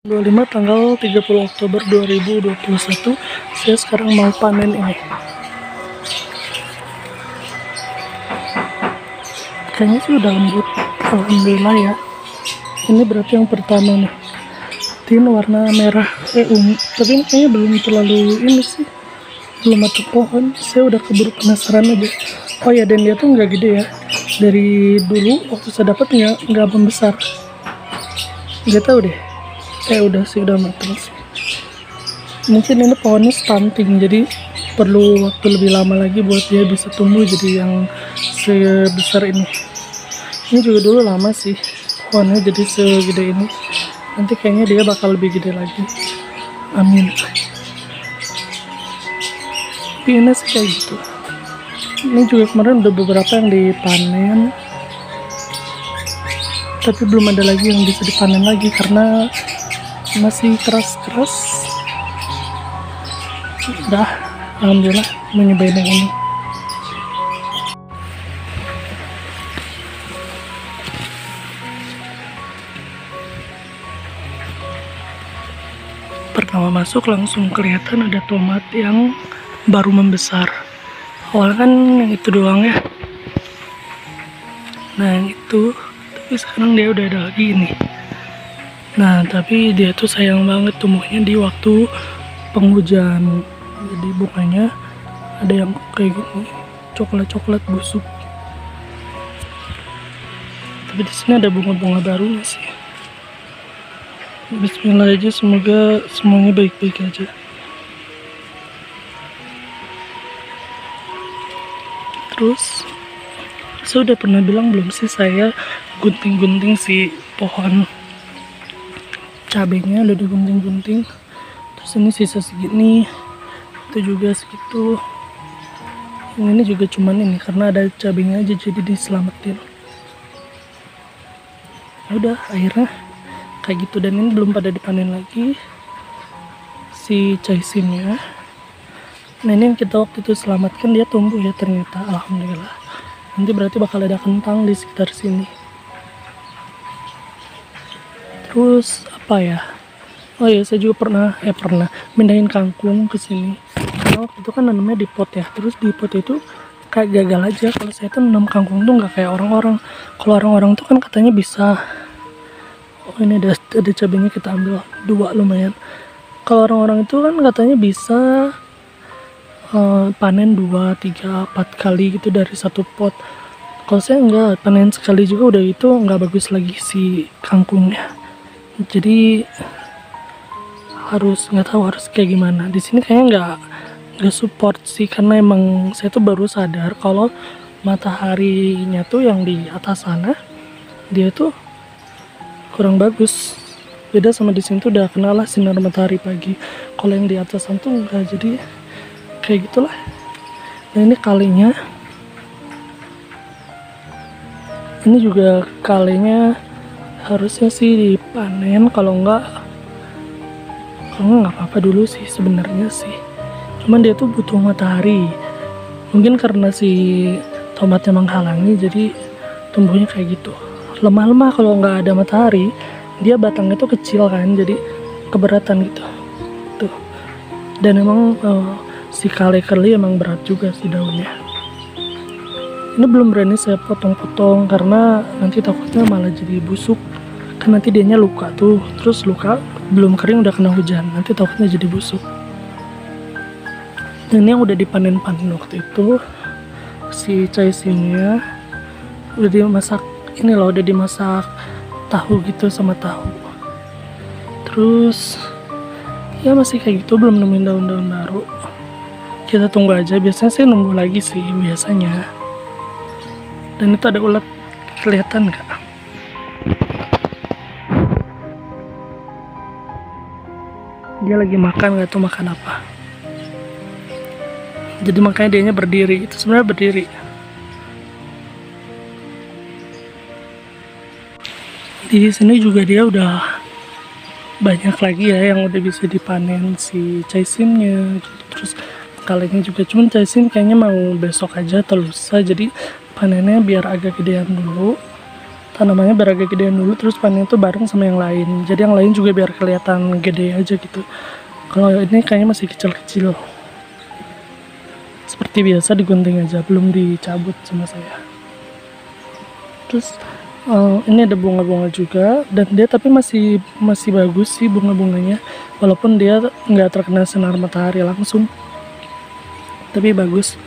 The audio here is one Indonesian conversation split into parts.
25 tanggal 30 Oktober 2021. Saya sekarang mau panen ini. Kayaknya sih udah lembut, alhamdulillah ya. Ini berarti yang pertama nih. Ini warna merah ungu, tapi ini kayaknya belum terlalu ini sih, belum ada pohon. Saya udah keburu penasaran aja. Oh ya, dan dia tuh nggak gede ya. Dari dulu waktu saya dapat nggak membesar. Nggak tahu deh. Udah sih, udah matang sih. Mungkin ini pohonnya stunting, jadi perlu waktu lebih lama lagi buat dia bisa tumbuh jadi yang sebesar ini. Ini juga dulu lama sih pohonnya jadi segede ini. Nanti kayaknya dia bakal lebih gede lagi. Amin. Tapi ini sih kayak gitu. Ini juga kemarin udah beberapa yang dipanen, tapi belum ada lagi yang bisa dipanen lagi karena masih keras-keras. Udah, alhamdulillah mau nyobain yang ini. Pertama masuk langsung kelihatan ada tomat yang baru membesar. Awalnya kan yang itu doang ya. Nah yang itu, tapi sekarang dia udah ada lagi ini. Nah tapi dia tuh sayang banget tumbuhnya di waktu penghujan. Jadi bunganya ada yang kayak gini, coklat-coklat busuk. Tapi di sini ada bunga-bunga barunya sih. Bismillah aja, semoga semuanya baik-baik aja. Terus saya udah pernah bilang belum sih, saya gunting-gunting si pohon cabenya udah digunting-gunting. Terus ini sisa segini, itu juga segitu. Yang ini juga cuman ini karena ada cabenya aja jadi diselamatin. Udah akhirnya kayak gitu, dan ini belum pada dipanen lagi si caisimnya. Nah ini yang kita waktu itu selamatkan, dia tumbuh ya ternyata, alhamdulillah. Nanti berarti bakal ada kentang di sekitar sini. Terus apa ya? Oh ya, saya juga pernah mindahin kangkung ke sini. Karena waktu itu kan nanamnya di pot ya. Terus di pot itu kayak gagal aja. Kalau saya tuh nanam kangkung tuh nggak kayak orang-orang. Kalau orang-orang tuh kan katanya bisa. Oh ini ada cabenya, kita ambil 2 lumayan. Kalau orang-orang itu kan katanya bisa panen 2, 3, 4 kali gitu dari satu pot. Kalau saya enggak, panen sekali juga udah itu nggak bagus lagi si kangkungnya. Jadi nggak tahu harus kayak gimana. Di sini kayaknya nggak support sih, karena emang saya tuh baru sadar kalau mataharinya tuh yang di atas sana dia tuh kurang bagus. Beda sama di sini tuh udah kenal lah sinar matahari pagi. Kalau yang di atas sana tuh enggak, jadi kayak gitulah. Nah ini kalinya, ini juga kalinya harusnya sih dipanen. Kalau nggak apa-apa dulu sih sebenarnya sih. Cuman dia tuh butuh matahari. Mungkin karena si tomatnya menghalangi, jadi tumbuhnya kayak gitu. Lemah-lemah kalau nggak ada matahari, dia batangnya tuh kecil kan, jadi keberatan gitu. Tuh. Dan emang si kale curly emang berat juga si daunnya. Ini belum berani saya potong-potong karena nanti takutnya malah jadi busuk. Kan nanti dianya luka tuh, terus luka belum kering udah kena hujan, nanti takutnya jadi busuk. Dan ini yang udah dipanen-panen waktu itu, si caisimnya udah dimasak. Ini loh, udah dimasak tahu gitu sama tahu. Terus ya masih kayak gitu, belum nemuin daun-daun baru. Kita tunggu aja, biasanya saya nunggu lagi sih biasanya. Dan itu ada ulat, kelihatan nggak? Dia lagi makan, nggak tahu makan apa. Jadi makanya dianya berdiri, itu sebenarnya berdiri. Di sini juga dia udah banyak lagi ya yang udah bisa dipanen si caisimnya gitu. Terus kalinya juga, cuman caisim kayaknya mau besok aja atau lusa, jadi panennya biar agak gedean dulu. tanamannya biar agak gedean dulu, terus panen itu bareng sama yang lain. Jadi yang lain juga biar kelihatan gede aja gitu. Kalau ini kayaknya masih kecil-kecil. Seperti biasa digunting aja, belum dicabut sama saya. Terus ini ada bunga-bunga juga, dan dia tapi masih bagus sih bunga-bunganya, walaupun dia nggak terkena sinar matahari langsung, tapi bagus.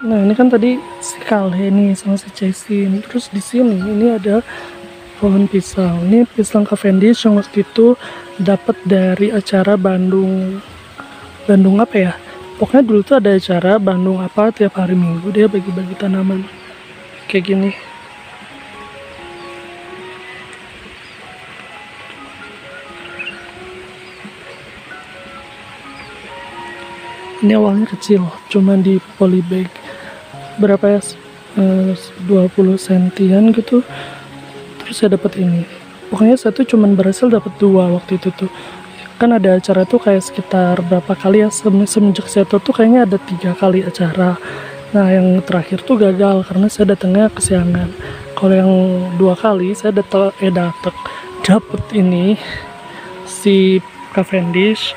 Nah ini kan tadi si Kale nih sama si Cesin. Terus di sini ini ada pohon pisang. Ini pisang Cavendish yang waktu itu dapat dari acara Bandung apa ya? Pokoknya dulu tuh ada acara Bandung apa tiap hari Minggu dia bagi-bagi tanaman kayak gini. Ini awalnya kecil, cuman di polybag berapa ya, 20 sentian gitu. Terus saya dapat ini. Pokoknya saya tuh cuman berhasil dapat 2 waktu itu tuh. Kan ada acara tuh kayak sekitar berapa kali ya, semenjak saya tuh kayaknya ada 3 kali acara. Nah yang terakhir tuh gagal karena saya datangnya kesiangan. Kalau yang 2 kali saya dapet ini si Cavendish,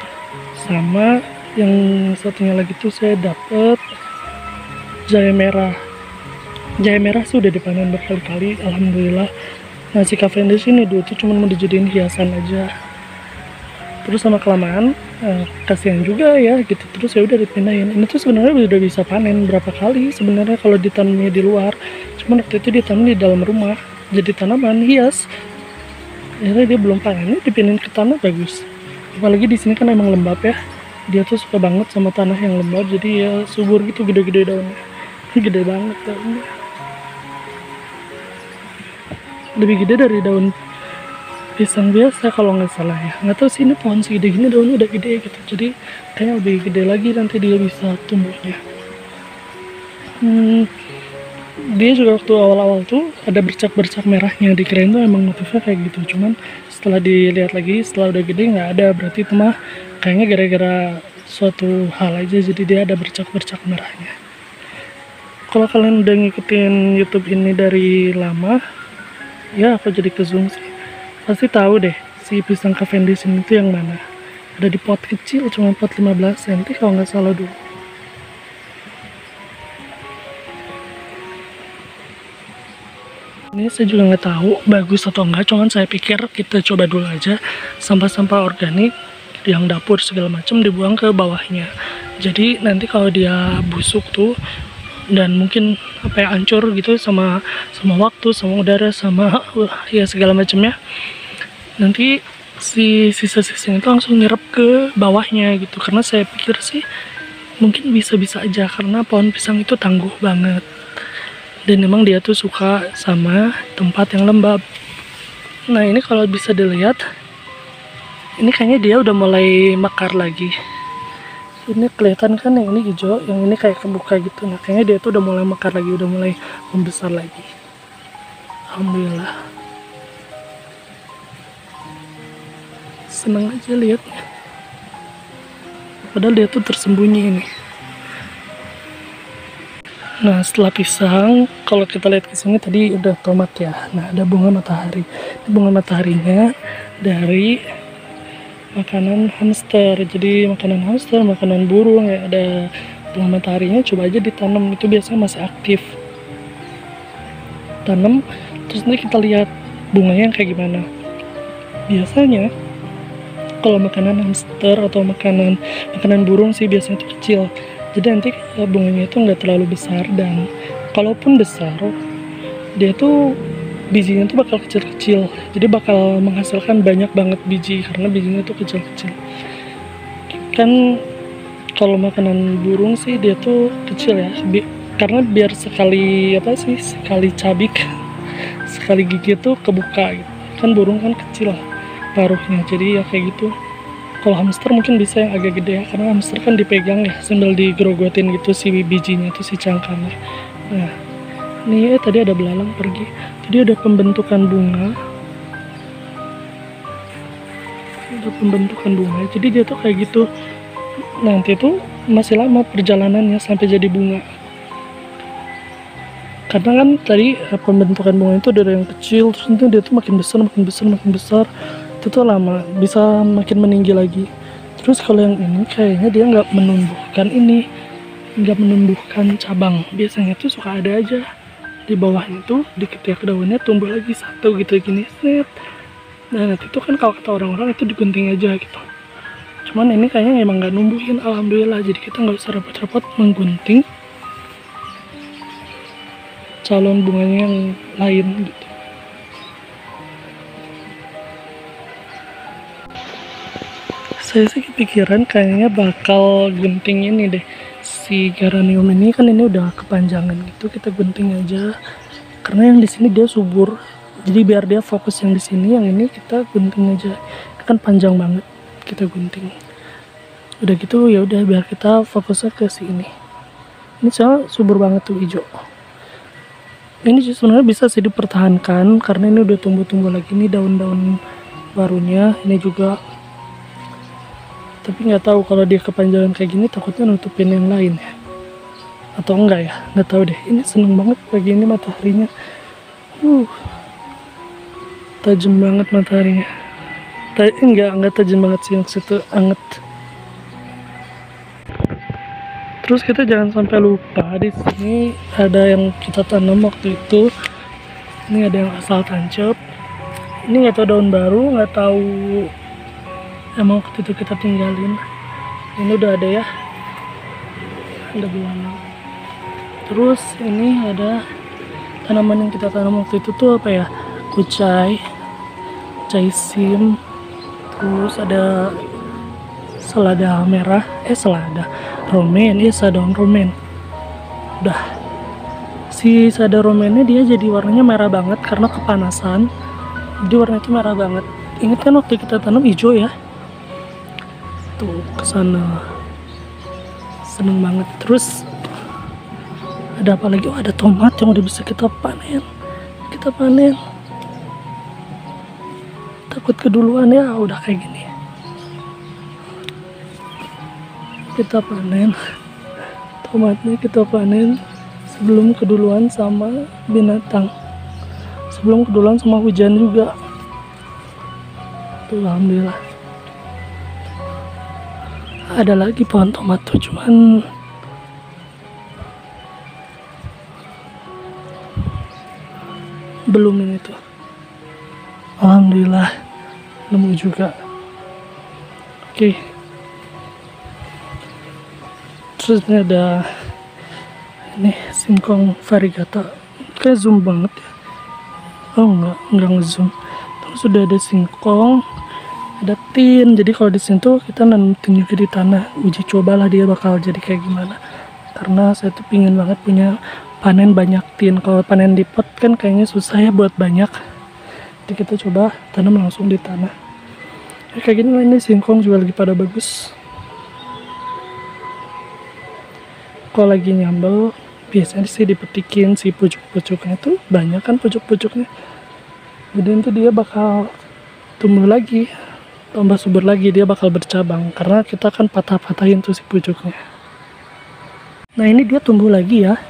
sama yang satunya lagi tuh saya dapet jahe merah. Jahe merah sih udah dipanen berkali-kali, alhamdulillah. Nah si Cavendish ini dulu tuh cuma mau dijadiin hiasan aja. Terus sama kelamaan kasihan juga ya gitu, terus ya udah dipindahin. Ini tuh sebenarnya udah bisa panen berapa kali sebenarnya kalau ditanamnya di luar, cuman waktu itu ditanam di dalam rumah jadi tanaman hias. Akhirnya dia belum panen, ini dipindahin ke tanah bagus. Apalagi di sini kan emang lembab ya, dia tuh suka banget sama tanah yang lembab, jadi ya subur gitu, gede-gede daunnya. Ini gede banget daunnya, lebih gede dari daun pisang biasa kalau nggak salah ya. Nggak tahu sih ini pohon segede gini daunnya udah gede gitu, jadi kayaknya lebih gede lagi nanti dia bisa tumbuhnya. Dia juga waktu awal-awal tuh ada bercak-bercak merahnya, dikirain tuh emang motifnya kayak gitu, cuman setelah dilihat lagi setelah udah gede nggak ada, berarti itu mah kayaknya gara-gara suatu hal aja jadi dia ada bercak-bercak merahnya. Kalau kalian udah ngikutin YouTube ini dari lama ya, aku jadi ke zoom sih, pasti tahu deh si pisang Cavendish ini tuh yang mana. Ada di pot kecil, cuma pot 15 cm kalau nggak salah dulu. Ini saya juga nggak tahu bagus atau enggak, cuman saya pikir kita coba dulu aja. Sampah-sampah organik yang dapur segala macam dibuang ke bawahnya, jadi nanti kalau dia busuk tuh dan mungkin apa ya hancur gitu sama waktu, sama udara, sama ya segala macamnya, nanti si sisa-sisanya itu langsung nyerap ke bawahnya gitu. Karena saya pikir sih mungkin bisa-bisa aja karena pohon pisang itu tangguh banget dan memang dia tuh suka sama tempat yang lembab. Nah ini kalau bisa dilihat, ini kayaknya dia udah mulai mekar lagi. Ini kelihatan kan yang ini hijau, yang ini kayak kebuka gitu. Nah kayaknya dia tuh udah mulai mekar lagi, udah mulai membesar lagi. Alhamdulillah. Seneng aja liatnya. Padahal dia tuh tersembunyi ini. Nah setelah pisang, kalau kita lihat ke sini tadi udah tomat ya. Nah ada bunga matahari. Ini bunga mataharinya dari makanan hamster. Jadi makanan hamster, makanan burung ya, ada bunga mataharinya. Coba aja ditanam, itu biasanya masih aktif. Tanam, terus nanti kita lihat bunganya kayak gimana. Biasanya kalau makanan hamster atau makanan burung sih biasanya itu kecil. Jadi nanti bunganya itu nggak terlalu besar, dan kalaupun besar dia tuh bijinya tuh bakal kecil-kecil, jadi bakal menghasilkan banyak banget biji karena bijinya tuh kecil-kecil. Kan kalau makanan burung sih dia tuh kecil ya, karena biar sekali cabik sekali gigit tuh kebuka gitu. Kan burung kan kecil paruhnya, jadi ya kayak gitu. Kalau hamster mungkin bisa yang agak gede ya, karena hamster kan dipegang ya sambil digerogotin gitu si bijinya tuh, si cangkangnya. Nah ini tadi ada belalang pergi, jadi ada pembentukan bunga, jadi dia tuh kayak gitu nanti itu masih lama perjalanannya sampai jadi bunga. Karena kan tadi pembentukan bunga itu dari yang kecil, terus nanti dia tuh makin besar, makin besar, makin besar. Itu tuh lama, bisa makin meninggi lagi. Terus kalau yang ini kayaknya dia nggak menumbuhkan ini, nggak menumbuhkan cabang. Biasanya tuh suka ada aja di bawahnya tuh di ketiak daunnya tumbuh lagi satu gitu gini set. Nah nanti itu kan kalau kata orang-orang itu digunting aja gitu. Cuman ini kayaknya emang nggak numbuhin, alhamdulillah. Jadi kita nggak usah repot-repot menggunting calon bunganya yang lain gitu. Saya sih kepikiran kayaknya bakal gunting ini deh, si geranium ini kan ini udah kepanjangan gitu, kita gunting aja karena yang di sini dia subur, jadi biar dia fokus yang di sini, yang ini kita gunting aja, kan panjang banget, kita gunting. Udah gitu ya udah biar kita fokusnya ke sini. Ini soalnya subur banget tuh hijau. Ini sebenarnya bisa sih dipertahankan karena ini udah tumbuh-tumbuh lagi nih daun-daun barunya. Ini juga, tapi nggak tahu kalau dia kepanjangan kayak gini takutnya nutupin yang lain ya, atau enggak ya, nggak tahu deh. Ini seneng banget pagi ini mataharinya, tajam banget mataharinya. Enggak tajam banget sih, maksudnya anget. Terus kita jangan sampai lupa, di sini ada yang kita tanam waktu itu. Ini ada yang asal tancap. Ini nggak tahu daun baru, nggak tahu emang waktu itu kita tinggalin. Ini udah ada ya, ada belalang. Terus ini ada tanaman yang kita tanam waktu itu tuh apa ya? Kucai sim. Terus ada selada merah, selada romen, daun romen. Udah, si selada romennya dia jadi warnanya merah banget karena kepanasan. Jadi warna itu merah banget. Ingat kan waktu kita tanam hijau ya? Tuh kesana, seneng banget. Terus ada apa lagi? Oh, ada tomat yang udah bisa kita panen. Kita panen. Takut keduluan ya, udah kayak gini. Kita panen tomatnya, kita panen sebelum keduluan sama binatang, sebelum keduluan sama hujan juga. Tuh alhamdulillah. Ada lagi pohon tomat tuh, cuman belum ini tuh. Alhamdulillah nemu juga. Oke. Terus ini ada ini singkong variegata, kayak zoom banget ya. Oh enggak ngezoom. Terus sudah ada singkong, ada tin. Jadi kalau di sini tuh kita nanam tin juga di tanah. Uji cobalah dia bakal jadi kayak gimana. Karena saya tuh pingin banget punya panen banyak tin. Kalau panen di pot kan kayaknya susah ya buat banyak. Jadi kita coba tanam langsung di tanah. Ya, kayak gini ini singkong juga lagi pada bagus. Kalau lagi nyambel biasanya sih dipetikin si pucuk-pucuknya tuh, banyak kan pucuk-pucuknya. Kemudian tuh dia bakal tumbuh lagi, tambah subur lagi, dia bakal bercabang karena kita kan patah-patahin tuh si pucuknya. Nah ini dia tumbuh lagi ya.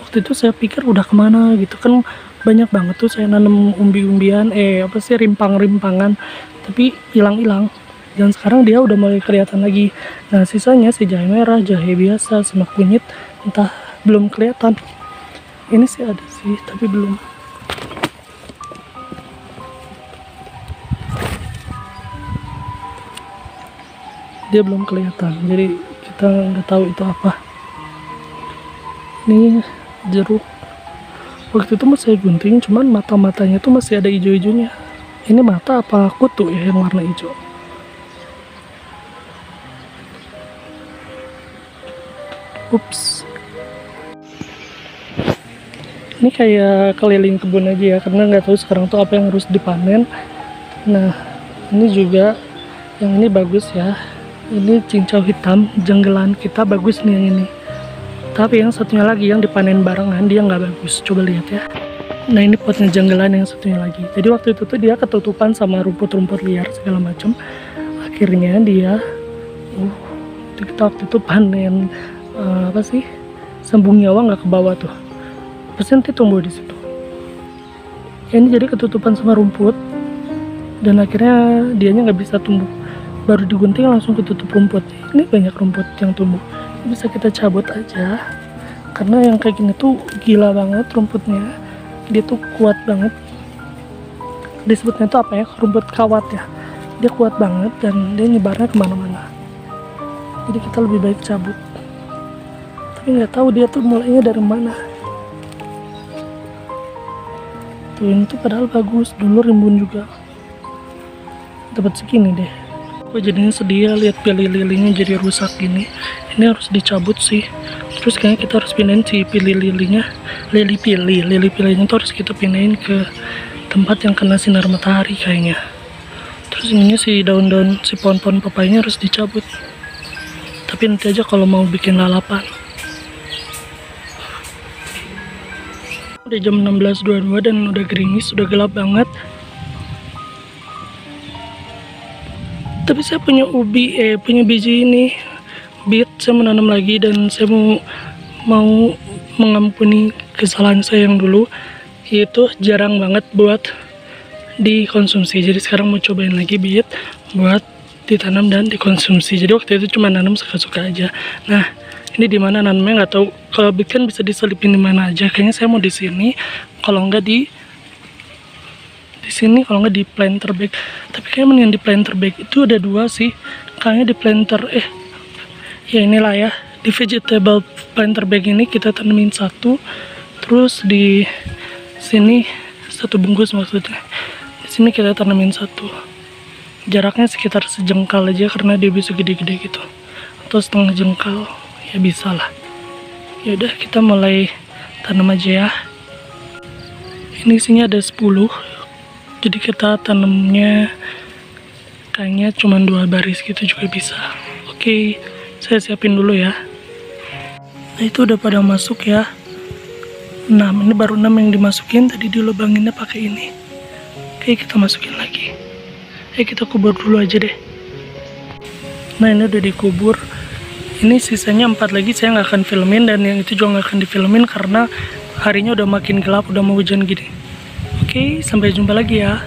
Waktu itu saya pikir udah kemana gitu kan, banyak banget tuh saya nanam umbi-umbian, rimpang-rimpangan, tapi hilang-hilang. Dan sekarang dia udah mulai kelihatan lagi. Nah sisanya si jahe merah, jahe biasa, sama kunyit entah belum kelihatan. Ini sih ada sih tapi belum. Dia belum kelihatan, jadi kita nggak tahu itu apa. Ini jeruk. Waktu itu masih gunting, cuman mata-matanya tuh masih ada hijau-hijaunya. Ini mata apa kutu ya yang warna hijau? Ups. Ini kayak keliling kebun aja ya, karena nggak tahu sekarang tuh apa yang harus dipanen. Nah, ini juga yang ini bagus ya. Ini cincau hitam, jenggelan kita bagus nih yang ini. Tapi yang satunya lagi yang dipanen barengan dia nggak bagus. Coba lihat ya. Nah ini potnya jenggelan yang satunya lagi. Jadi waktu itu tuh dia ketutupan sama rumput-rumput liar segala macam. Akhirnya dia kita waktu itu panen apa sih, sembung nyawa nggak ke bawah tuh, pasti nanti tumbuh di situ. Ini jadi ketutupan sama rumput dan akhirnya dianya nggak bisa tumbuh, baru digunting langsung ketutup rumput. Ini banyak rumput yang tumbuh, bisa kita cabut aja karena yang kayak gini tuh gila banget rumputnya, dia tuh kuat banget, disebutnya tuh apa ya, rumput kawat ya, dia kuat banget dan dia nyebarnya kemana-mana. Jadi kita lebih baik cabut, tapi nggak tahu dia tuh mulainya dari mana. Tuh ini tuh padahal bagus, dulu rimbun juga, dapat segini deh. Gue jadinya sedih ya lihat pilih-lilinya jadi rusak gini. Ini harus dicabut sih. Terus kayaknya kita harus pindahin si pilih-lilinya, lili-pilihnya tuh harus kita pindahin ke tempat yang kena sinar matahari kayaknya. Terus ininya si daun-daun, si pohon-pohon papayanya harus dicabut. Tapi nanti aja kalau mau bikin lalapan. Udah jam 16.22 dan udah gerimis, udah gelap banget. Tapi saya punya punya biji ini, beet, saya menanam lagi dan saya mau mengampuni kesalahan saya yang dulu, yaitu jarang banget buat dikonsumsi. Jadi sekarang mau cobain lagi beet buat ditanam dan dikonsumsi. Jadi waktu itu cuma nanam suka-suka aja. Nah, ini di mana nanamnya nggak tahu. Kalau beet kan bisa diselipin di mana aja. Kayaknya saya mau di sini, kalau nggak di sini, kalau nggak di planter bag. Tapi kayaknya mendingan di planter bag. Itu ada dua sih, kayaknya di planter ya inilah ya, di vegetable planter bag ini kita tanemin satu, terus di sini satu bungkus, maksudnya di sini kita tanemin satu. Jaraknya sekitar sejengkal aja karena dia bisa gede-gede gitu, atau setengah jengkal ya, bisa lah. Ya udah, kita mulai tanam aja ya. Ini isinya ada 10, jadi kita tanamnya kayaknya cuma 2 baris gitu juga bisa. Oke, saya siapin dulu ya. Nah itu udah pada masuk ya, 6. Ini baru 6 yang dimasukin, tadi dilubanginnya pakai ini. Oke, kita masukin lagi. Kita kubur dulu aja deh. Nah ini udah dikubur. Ini sisanya 4 lagi, saya nggak akan filmin, dan yang itu juga nggak akan difilmin karena harinya udah makin gelap, udah mau hujan gini. Oke, sampai jumpa lagi ya.